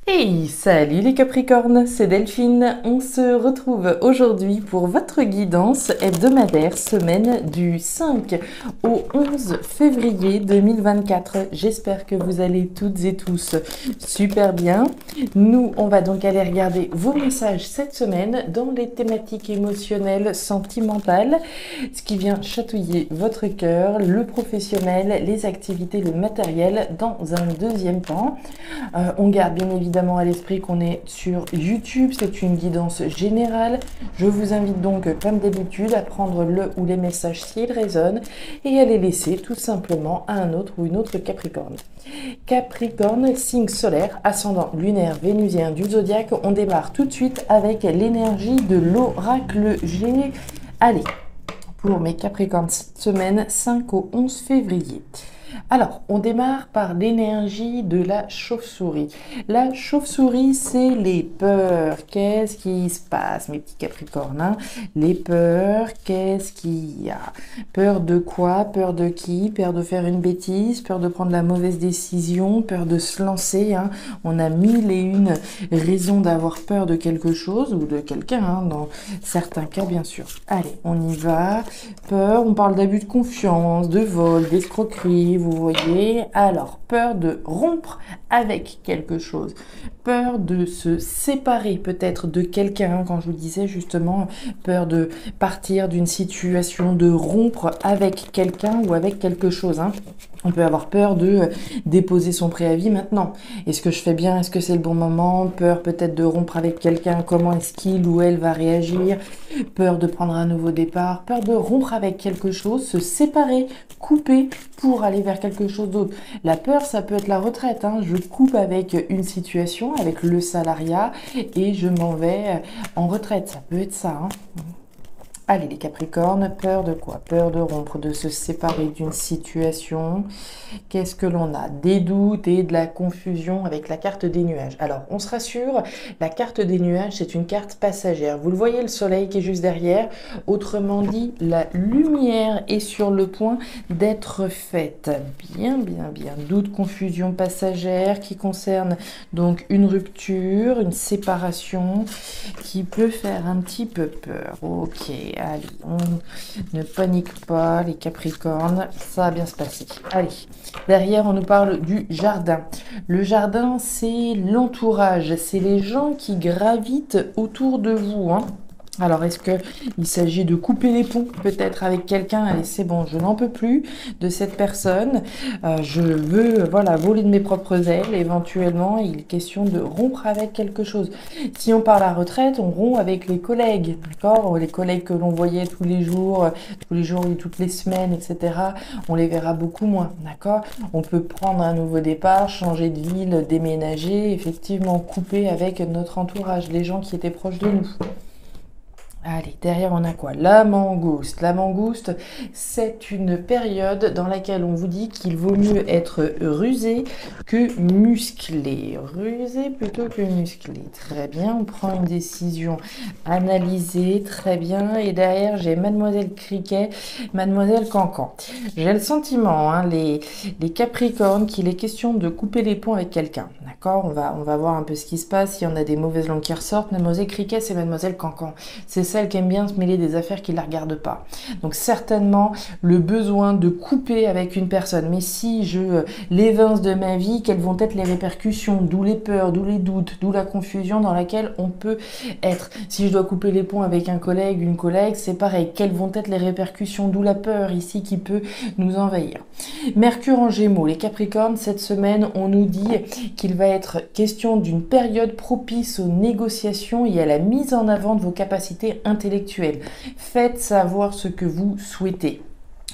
Hey, salut les Capricornes, c'est Delphine. On se retrouve aujourd'hui pour votre guidance hebdomadaire semaine du 5 au 11 février 2024. J'espère que vous allez toutes et tous super bien. Nous, on va donc aller regarder vos messages cette semaine dans les thématiques émotionnelles, sentimentales, ce qui vient chatouiller votre cœur, le professionnel, les activités, le matériel dans un deuxième temps. On garde bien évidemment à l'esprit qu'on est sur YouTube, c'est une guidance générale. Je vous invite donc, comme d'habitude, à prendre le ou les messages s'ils résonnent et à les laisser tout simplement à un autre ou une autre Capricorne. Capricorne, signe solaire, ascendant lunaire vénusien du zodiaque. On démarre tout de suite avec l'énergie de l'oracle G. Allez, pour mes Capricornes cette semaine 5 au 11 février. Alors, on démarre par l'énergie de la chauve-souris. La chauve-souris, c'est les peurs. Qu'est-ce qui se passe, mes petits Capricornes, hein? Les peurs, qu'est-ce qu'il y a? Peur de quoi? Peur de qui? Peur de faire une bêtise? Peur de prendre la mauvaise décision? Peur de se lancer, hein? On a mille et une raisons d'avoir peur de quelque chose ou de quelqu'un, hein, dans certains cas, bien sûr. Allez, on y va. Peur, on parle d'abus de confiance, de vol, d'escroquerie, vous voyez. Alors, peur de rompre avec quelque chose, peur de se séparer peut-être de quelqu'un, quand je vous disais justement, peur de partir d'une situation, de rompre avec quelqu'un ou avec quelque chose, hein. On peut avoir peur de déposer son préavis maintenant. Est-ce que je fais bien? Est-ce que c'est le bon moment? Peur peut-être de rompre avec quelqu'un. Comment est-ce qu'il ou elle va réagir? Peur de prendre un nouveau départ. Peur de rompre avec quelque chose, se séparer, couper pour aller vers quelque chose d'autre. La peur, ça peut être la retraite, hein. Je coupe avec une situation, avec le salariat et je m'en vais en retraite. Ça peut être ça, hein. Allez les Capricornes, peur de quoi? Peur de rompre, de se séparer d'une situation. Qu'est-ce que l'on a? Des doutes et de la confusion avec la carte des nuages. Alors, on se rassure, la carte des nuages, c'est une carte passagère. Vous le voyez, le soleil qui est juste derrière. Autrement dit, la lumière est sur le point d'être faite. Bien, bien, bien. Doute, confusion passagère qui concerne donc une rupture, une séparation qui peut faire un petit peu peur. Ok. Allez, on ne panique pas, les Capricornes, ça va bien se passer. Allez, derrière, on nous parle du jardin. Le jardin, c'est l'entourage, c'est les gens qui gravitent autour de vous, hein. Alors, est-ce qu'il s'agit de couper les ponts peut-être avec quelqu'un? Allez, c'est bon, je n'en peux plus de cette personne. Je veux, voilà, voler de mes propres ailes. Éventuellement, il est question de rompre avec quelque chose. Si on part à la retraite, on rompt avec les collègues, d'accord? Les collègues que l'on voyait tous les jours et toutes les semaines, etc. On les verra beaucoup moins, d'accord? On peut prendre un nouveau départ, changer de ville, déménager, effectivement, couper avec notre entourage, les gens qui étaient proches de nous. Allez, derrière on a quoi? La mangouste. La mangouste, c'est une période dans laquelle on vous dit qu'il vaut mieux être rusé que musclé. Rusé plutôt que musclé. Très bien, on prend une décision analysée, très bien. Et derrière, j'ai Mademoiselle Criquet, Mademoiselle Cancan. J'ai le sentiment, hein, les Capricornes, qu'il est question de couper les ponts avec quelqu'un. D'accord? On va voir un peu ce qui se passe. S'il y en a des mauvaises langues qui ressortent, Mademoiselle Criquet, c'est Mademoiselle Cancan. C'est celle qui aime bien se mêler des affaires qui ne la regardent pas. Donc certainement le besoin de couper avec une personne. Mais si je l'évince de ma vie, quelles vont être les répercussions? D'où les peurs, d'où les doutes, d'où la confusion dans laquelle on peut être. Si je dois couper les ponts avec un collègue, une collègue, c'est pareil. Quelles vont être les répercussions? D'où la peur ici qui peut nous envahir. Mercure en Gémeaux, les Capricornes, cette semaine, on nous dit qu'il va être question d'une période propice aux négociations et à la mise en avant de vos capacités intellectuelles. Faites savoir ce que vous souhaitez.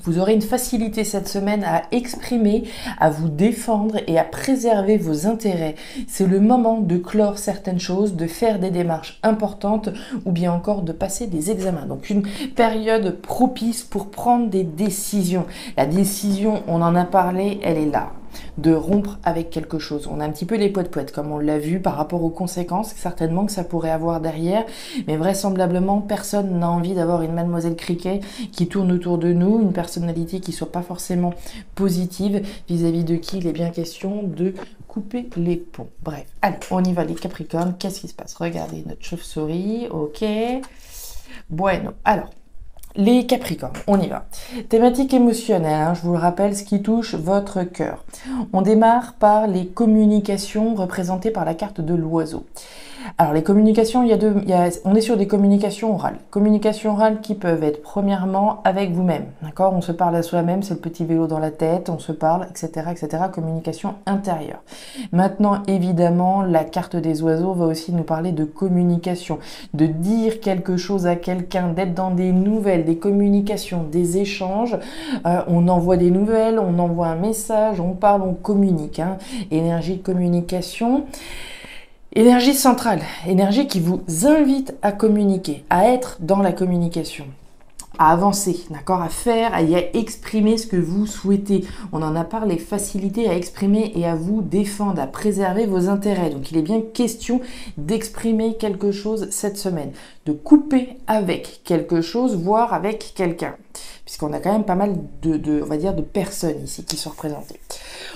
Vous aurez une facilité cette semaine à exprimer, à vous défendre et à préserver vos intérêts. C'est le moment de clore certaines choses, de faire des démarches importantes ou bien encore de passer des examens. Donc une période propice pour prendre des décisions. La décision, on en a parlé, elle est là. de rompre avec quelque chose. On a un petit peu les poètes-poètes, comme on l'a vu par rapport aux conséquences, certainement que ça pourrait avoir derrière, mais vraisemblablement, personne n'a envie d'avoir une mademoiselle Cricket qui tourne autour de nous, une personnalité qui soit pas forcément positive, vis-à-vis de qui il est bien question de couper les ponts. Bref, allez, on y va les Capricornes, qu'est-ce qui se passe? Regardez notre chauve-souris, ok. Bueno, alors, les Capricornes, on y va. Thématique émotionnelle, hein, je vous le rappelle, ce qui touche votre cœur. On démarre par les communications représentées par la carte de l'oiseau. Alors les communications, on est sur des communications orales. Communications orales qui peuvent être premièrement avec vous-même, d'accord? On se parle à soi-même, c'est le petit vélo dans la tête, on se parle, etc., etc. Communication intérieure. Maintenant, évidemment, la carte des oiseaux va aussi nous parler de communication, de dire quelque chose à quelqu'un, d'être dans des nouvelles, des communications, des échanges. On envoie des nouvelles, on envoie un message, on parle, on communique. Hein. Énergie de communication. Énergie centrale, énergie qui vous invite à communiquer, à être dans la communication, à avancer, d'accord, à faire, à y exprimer ce que vous souhaitez. On en a parlé, facilité à exprimer et à vous défendre, à préserver vos intérêts. Donc il est bien question d'exprimer quelque chose cette semaine, de couper avec quelque chose, voire avec quelqu'un. Puisqu'on a quand même pas mal on va dire, de personnes ici qui sont représentées.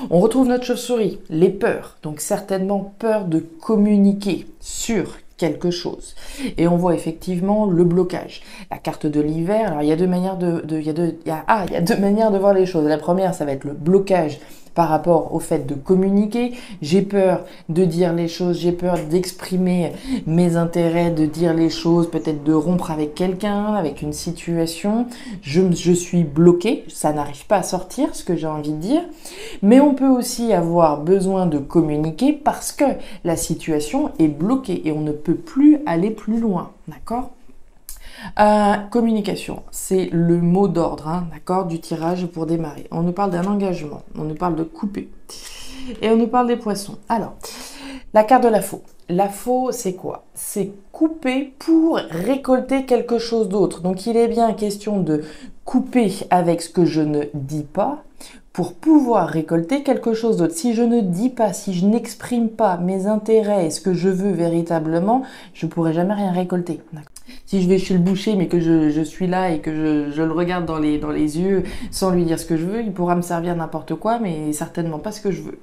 On retrouve notre chauve-souris, les peurs. Donc certainement peur de communiquer sur quelque chose. Et on voit effectivement le blocage. La carte de l'hiver, alors il y a deux manières il y a deux manières de voir les choses. La première, ça va être le blocage par rapport au fait de communiquer. J'ai peur de dire les choses, j'ai peur d'exprimer mes intérêts, de dire les choses, peut-être de rompre avec quelqu'un, avec une situation. Je suis bloquée, ça n'arrive pas à sortir, ce que j'ai envie de dire. Mais on peut aussi avoir besoin de communiquer parce que la situation est bloquée et on ne peut plus aller plus loin, d'accord ? Communication, c'est le mot d'ordre, hein, d'accord, du tirage pour démarrer. On nous parle d'un engagement, on nous parle de couper et on nous parle des poissons. Alors, la carte de la faux. La faux, c'est quoi? C'est couper pour récolter quelque chose d'autre. Donc, il est bien question de couper avec ce que je ne dis pas pour pouvoir récolter quelque chose d'autre. Si je ne dis pas, si je n'exprime pas mes intérêts et ce que je veux véritablement, je ne pourrai jamais rien récolter. Si je vais chez le boucher mais que je suis là et que je le regarde dans les yeux sans lui dire ce que je veux, il pourra me servir n'importe quoi mais certainement pas ce que je veux.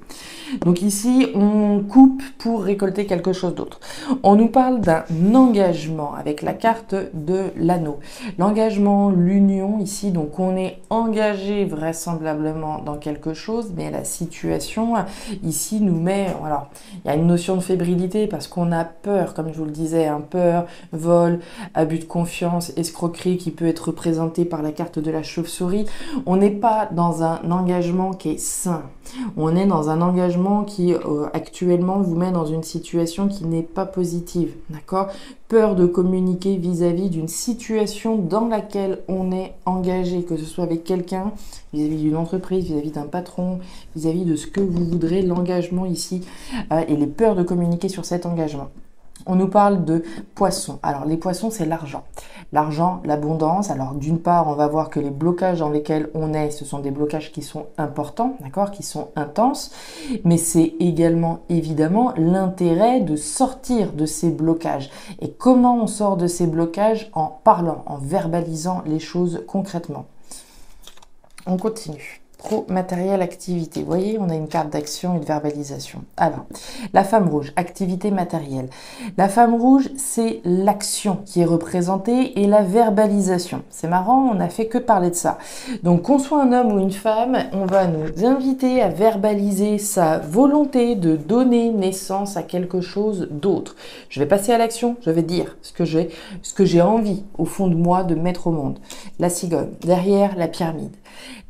Donc ici, on coupe pour récolter quelque chose d'autre. On nous parle d'un engagement avec la carte de l'anneau. L'engagement, l'union ici, donc on est engagé vraisemblablement dans quelque chose, mais la situation ici nous met, alors il y a une notion de fébrilité parce qu'on a peur, comme je vous le disais, hein, peur, vol, abus de confiance, escroquerie qui peut être représentée par la carte de la chauve-souris. On n'est pas dans un engagement qui est sain. On est dans un engagement qui actuellement vous met dans une situation qui n'est pas positive, d'accord? Peur de communiquer vis-à-vis d'une situation dans laquelle on est engagé, que ce soit avec quelqu'un, vis-à-vis d'une entreprise, vis-à-vis d'un patron, vis-à-vis de ce que vous voudrez, l'engagement ici, et les peurs de communiquer sur cet engagement. On nous parle de poissons. Alors, les poissons, c'est l'argent. L'argent, l'abondance. Alors, d'une part, on va voir que les blocages dans lesquels on est, ce sont des blocages qui sont importants, d'accord, qui sont intenses. Mais c'est également, évidemment, l'intérêt de sortir de ces blocages. Et comment on sort de ces blocages? En parlant, en verbalisant les choses concrètement. On continue. Pro, matériel, activité. Vous voyez, on a une carte d'action et de verbalisation. Alors, la femme rouge, activité matérielle. La femme rouge, c'est l'action qui est représentée et la verbalisation. C'est marrant, on n'a fait que parler de ça. Donc, qu'on soit un homme ou une femme, on va nous inviter à verbaliser sa volonté de donner naissance à quelque chose d'autre. Je vais passer à l'action, je vais dire ce que j'ai envie au fond de moi de mettre au monde. La cigogne, derrière la pyramide.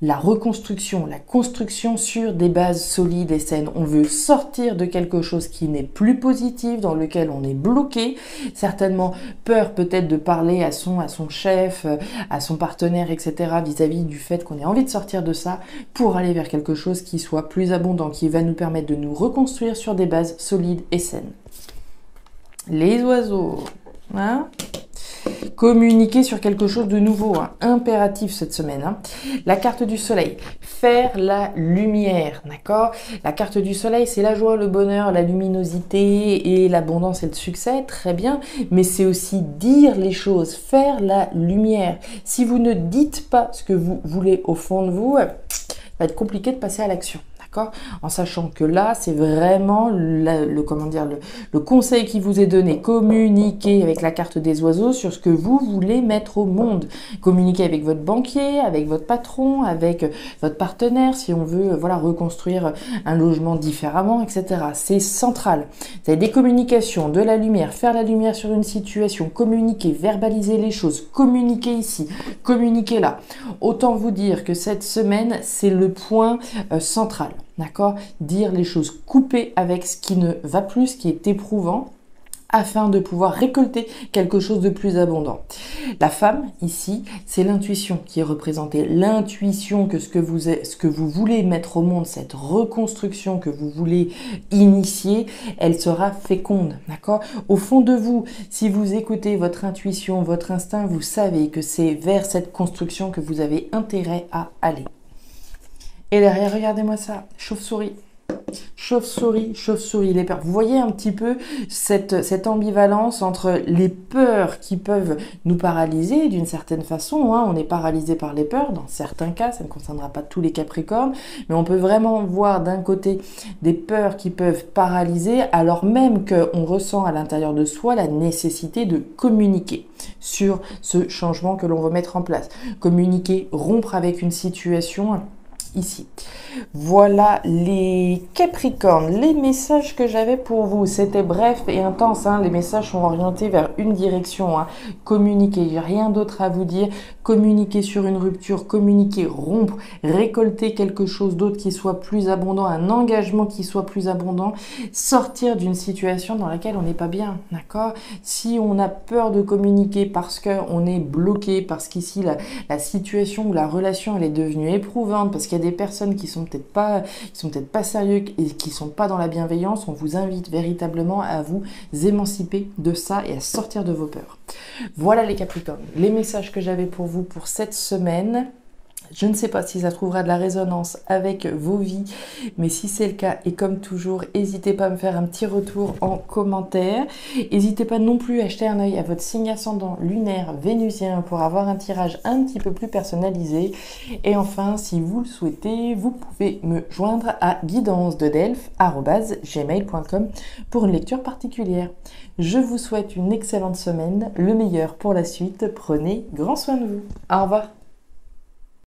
La reconstruction, la construction sur des bases solides et saines. On veut sortir de quelque chose qui n'est plus positif, dans lequel on est bloqué. Certainement peur peut-être de parler à son chef, à son partenaire, etc. vis-à-vis du fait qu'on ait envie de sortir de ça pour aller vers quelque chose qui soit plus abondant, qui va nous permettre de nous reconstruire sur des bases solides et saines. Les oiseaux, hein? communiquer sur quelque chose de nouveau, hein, impératif cette semaine. Hein. La carte du soleil, faire la lumière, d'accord? La carte du soleil, c'est la joie, le bonheur, la luminosité et l'abondance et le succès, très bien, mais c'est aussi dire les choses, faire la lumière. Si vous ne dites pas ce que vous voulez au fond de vous, ça va être compliqué de passer à l'action. En sachant que là, c'est vraiment le conseil qui vous est donné. Communiquez avec la carte des oiseaux sur ce que vous voulez mettre au monde. Communiquez avec votre banquier, avec votre patron, avec votre partenaire, si on veut reconstruire un logement différemment, etc. C'est central. Vous avez des communications, de la lumière, faire la lumière sur une situation, communiquer, verbaliser les choses, communiquer ici, communiquer là. Autant vous dire que cette semaine, c'est le point central. D'accord? Dire les choses, couper avec ce qui ne va plus, ce qui est éprouvant, afin de pouvoir récolter quelque chose de plus abondant. La femme, ici, c'est l'intuition qui est représentée. L'intuition que ce que vous voulez mettre au monde, cette reconstruction que vous voulez initier, elle sera féconde. D'accord? Au fond de vous, si vous écoutez votre intuition, votre instinct, vous savez que c'est vers cette construction que vous avez intérêt à aller. Et derrière, regardez-moi ça, chauve-souris. Chauve-souris, chauve-souris, les peurs. Vous voyez un petit peu cette ambivalence entre les peurs qui peuvent nous paralyser d'une certaine façon. Hein. On est paralysé par les peurs, dans certains cas, ça ne concernera pas tous les Capricornes, mais on peut vraiment voir d'un côté des peurs qui peuvent paralyser, alors même qu'on ressent à l'intérieur de soi la nécessité de communiquer sur ce changement que l'on veut mettre en place. Communiquer, rompre avec une situation ici. Voilà les Capricornes, les messages que j'avais pour vous. C'était bref et intense, hein. Les messages sont orientés vers une direction. Hein. Communiquer, il n'y a rien d'autre à vous dire. Communiquer sur une rupture, communiquer, rompre, récolter quelque chose d'autre qui soit plus abondant, un engagement qui soit plus abondant, sortir d'une situation dans laquelle on n'est pas bien, d'accord? Si on a peur de communiquer parce qu'on est bloqué, parce qu'ici la situation ou la relation elle est devenue éprouvante, parce qu'il y a des personnes qui sont peut-être pas sérieux et qui sont pas dans la bienveillance, on vous invite véritablement à vous émanciper de ça et à sortir de vos peurs. Voilà les Capricornes, les messages que j'avais pour vous pour cette semaine. Je ne sais pas si ça trouvera de la résonance avec vos vies, mais si c'est le cas, et comme toujours, n'hésitez pas à me faire un petit retour en commentaire. N'hésitez pas non plus à jeter un œil à votre signe ascendant lunaire vénusien pour avoir un tirage un petit peu plus personnalisé. Et enfin, si vous le souhaitez, vous pouvez me joindre à guidance-de-delphes@gmail.com pour une lecture particulière. Je vous souhaite une excellente semaine, le meilleur pour la suite. Prenez grand soin de vous. Au revoir.